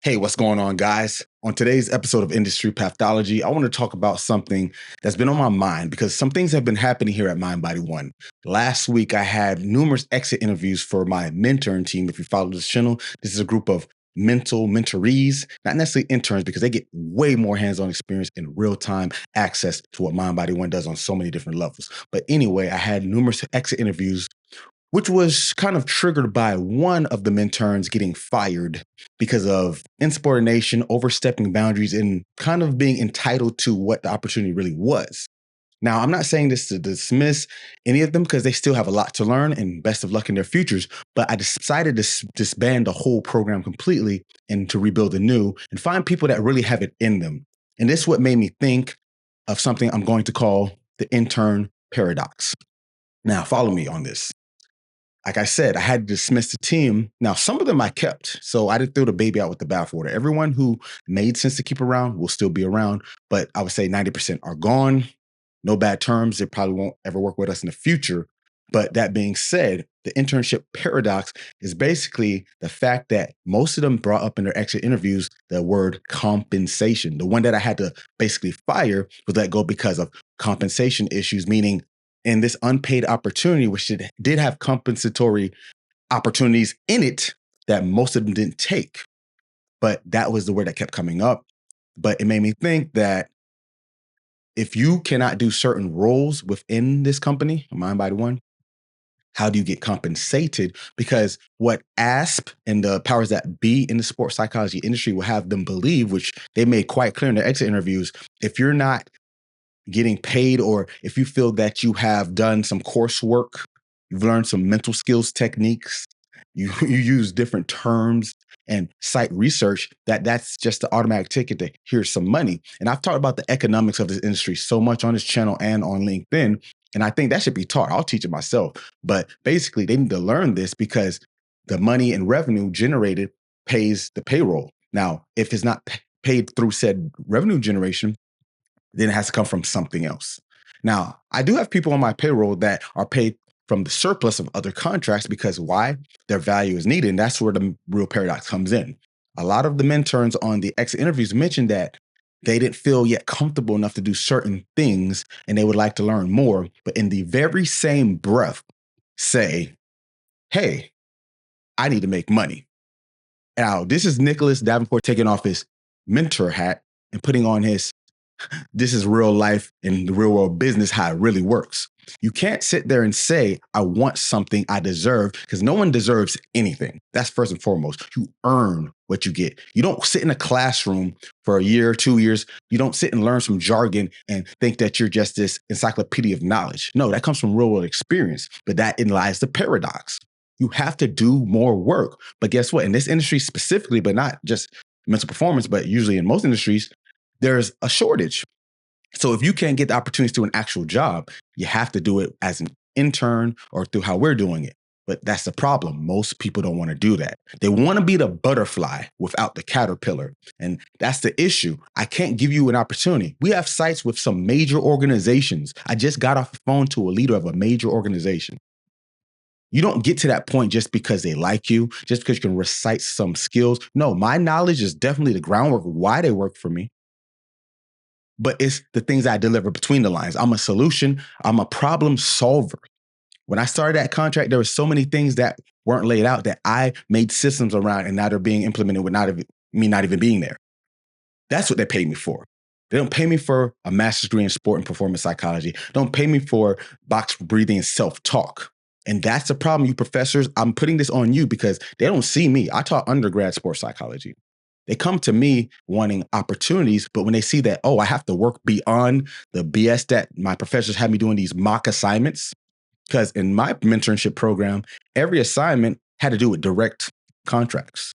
Hey, what's going on, guys? On today's episode of Industry Pathology, I want to talk about something that's been on my mind because some things have been happening here at MindBody1. Last week, I had numerous exit interviews for my Mentern team. If you follow this channel, this is a group of mentorees, not necessarily interns, because they get way more hands-on experience and real-time access to what MindBody1 does on so many different levels. But anyway, I had numerous exit interviews, which was kind of triggered by one of the interns getting fired because of insubordination, overstepping boundaries, and kind of being entitled to what the opportunity really was. Now, I'm not saying this to dismiss any of them because they still have a lot to learn and best of luck in their futures, but I decided to disband the whole program completely and to rebuild anew and find people that really have it in them. And this is what made me think of something I'm going to call the Intern Paradox. Now, follow me on this. Like I said, I had to dismiss the team. Now, some of them I kept, so I didn't throw the baby out with the bathwater. Everyone who made sense to keep around will still be around, but I would say 90% are gone. No bad terms. They probably won't ever work with us in the future. But that being said, the internship paradox is basically the fact that most of them brought up in their exit interviews the word compensation. The one that I had to basically fire was let go because of compensation issues, meaning in this unpaid opportunity, which did have compensatory opportunities in it that most of them didn't take. But that was the word that kept coming up. But it made me think that if you cannot do certain roles within this company, MindBody1, how do you get compensated? Because what ASP and the powers that be in the sports psychology industry will have them believe, which they made quite clear in their exit interviews, if you're not getting paid, or if you feel that you have done some coursework, you've learned some mental skills techniques, you use different terms and cite research, that's just the automatic ticket to here's some money. And I've talked about the economics of this industry so much on this channel and on LinkedIn, and I think that should be taught. I'll teach it myself. But basically, they need to learn this because the money and revenue generated pays the payroll. Now, if it's not paid through said revenue generation, then it has to come from something else. Now, I do have people on my payroll that are paid from the surplus of other contracts because why? Their value is needed. And that's where the real paradox comes in. A lot of the interns on the exit interviews mentioned that they didn't feel yet comfortable enough to do certain things and they would like to learn more. But in the very same breath, say, hey, I need to make money. Now, this is Nicholas Davenport taking off his mentor hat and putting on his this is real life and the real world business, how it really works. You can't sit there and say, I want something I deserve, because no one deserves anything. That's first and foremost. You earn what you get. You don't sit in a classroom for a year, 2 years. You don't sit and learn some jargon and think that you're just this encyclopedia of knowledge. No, that comes from real world experience. But that in lies the paradox. You have to do more work. But guess what? In this industry specifically, but not just mental performance, but usually in most industries, there's a shortage. So if you can't get the opportunities to an actual job, you have to do it as an intern or through how we're doing it. But that's the problem. Most people don't want to do that. They want to be the butterfly without the caterpillar. And that's the issue. I can't give you an opportunity. We have sites with some major organizations. I just got off the phone to a leader of a major organization. You don't get to that point just because they like you, just because you can recite some skills. No, my knowledge is definitely the groundwork of why they work for me. But it's the things I deliver between the lines. I'm a solution. I'm a problem solver. When I started that contract, there were so many things that weren't laid out that I made systems around, and now they're being implemented with me not even being there. That's what they pay me for. They don't pay me for a master's degree in sport and performance psychology. They don't pay me for box breathing and self-talk. And that's the problem, you professors. I'm putting this on you because they don't see me. I taught undergrad sports psychology. They come to me wanting opportunities, but when they see that, oh, I have to work beyond the BS that my professors had me doing these mock assignments, because in my mentorship program, every assignment had to do with direct contracts.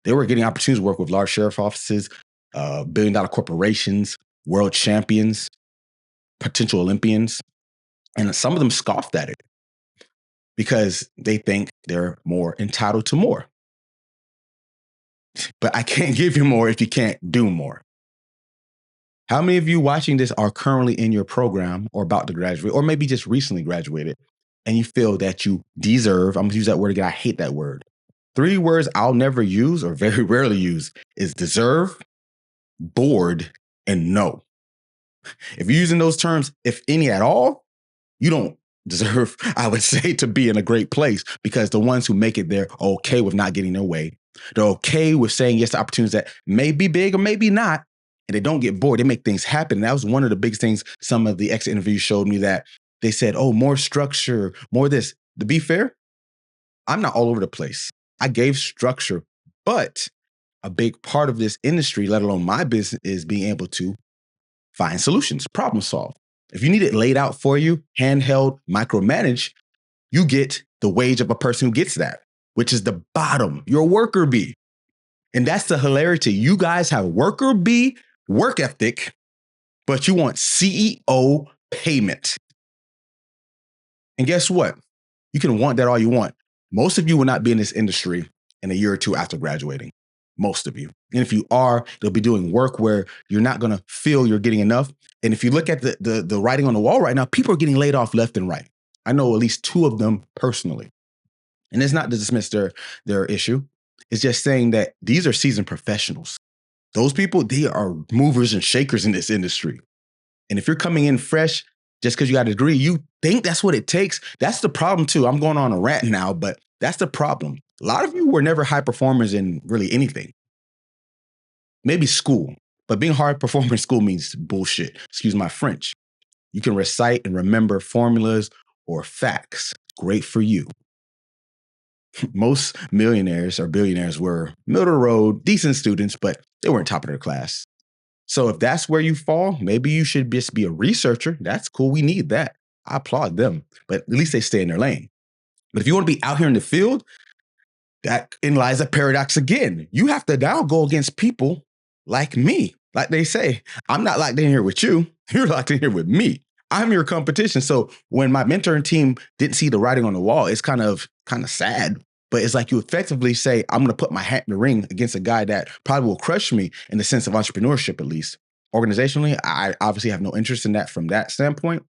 They were getting opportunities to work with large sheriff offices, billion-dollar corporations, world champions, potential Olympians, and some of them scoffed at it because they think they're more entitled to more. But I can't give you more if you can't do more. How many of you watching this are currently in your program or about to graduate, or maybe just recently graduated, and you feel that you deserve, I'm going to use that word again, I hate that word. 3 words I'll never use or very rarely use: is deserve, bored, and no. If you're using those terms, if any at all, you don't deserve, I would say, to be in a great place, because the ones who make it there are okay with not getting their way. They're okay with saying yes to opportunities that may be big or maybe not, and they don't get bored. They make things happen. And that was one of the biggest things some of the exit interviews showed me, that they said, oh, more structure, more this. To be fair, I'm not all over the place. I gave structure, but a big part of this industry, let alone my business, is being able to find solutions, problem solve. If you need it laid out for you, handheld, micromanage, you get the wage of a person who gets that, which is the bottom, your worker bee. And that's the hilarity. You guys have worker bee work ethic, but you want CEO payment. And guess what? You can want that all you want. Most of you will not be in this industry in a year or two after graduating. Most of you. And if you are, they'll be doing work where you're not going to feel you're getting enough. And if you look at the writing on the wall right now, people are getting laid off left and right. I know at least 2 of them personally. And it's not to dismiss their issue. It's just saying that these are seasoned professionals. Those people, they are movers and shakers in this industry. And if you're coming in fresh, just because you got a degree, you think that's what it takes. That's the problem too. I'm going on a rant now, but that's the problem. A lot of you were never high performers in really anything. Maybe school, but being high performer in school means bullshit. Excuse my French. You can recite and remember formulas or facts. Great for you. Most millionaires or billionaires were middle of the road, decent students, but they weren't top of their class. So if that's where you fall, maybe you should just be a researcher. That's cool. We need that. I applaud them, but at least they stay in their lane. But if you want to be out here in the field, that in lies a paradox again. You have to now go against people like me. Like they say, I'm not locked in here with you. You're locked in here with me. I'm your competition. So when my mentoring team didn't see the writing on the wall, it's kind of sad. But it's like you effectively say, I'm going to put my hat in the ring against a guy that probably will crush me in the sense of entrepreneurship, at least. Organizationally, I obviously have no interest in that from that standpoint.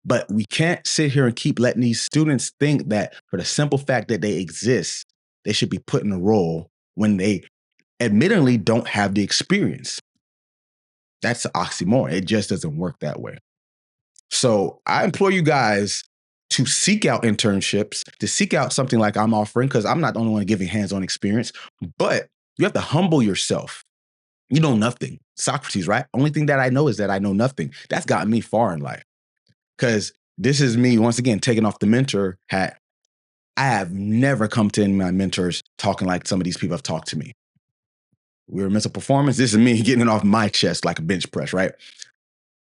But we can't sit here and keep letting these students think that for the simple fact that they exist, they should be put in a role when they admittedly don't have the experience. That's an oxymoron. It just doesn't work that way. So I implore you guys to seek out internships, to seek out something like I'm offering, because I'm not the only one giving hands-on experience, but you have to humble yourself. You know nothing. Socrates, right? Only thing that I know is that I know nothing. That's gotten me far in life. Because this is me, once again, taking off the mentor hat. I have never come to any of my mentors talking like some of these people have talked to me. We're mental performance. This is me getting it off my chest like a bench press, right?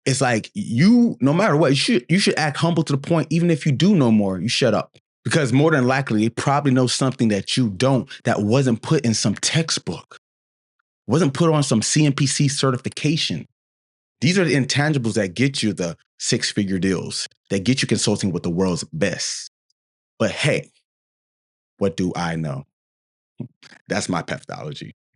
It's like you, no matter what, you should act humble to the point, even if you do know more, you shut up. Because more than likely, they probably know something that you don't, that wasn't put in some textbook, wasn't put on some CNPC certification. These are the intangibles that get you the 6-figure deals, that get you consulting with the world's best. But hey, what do I know? That's my pathology.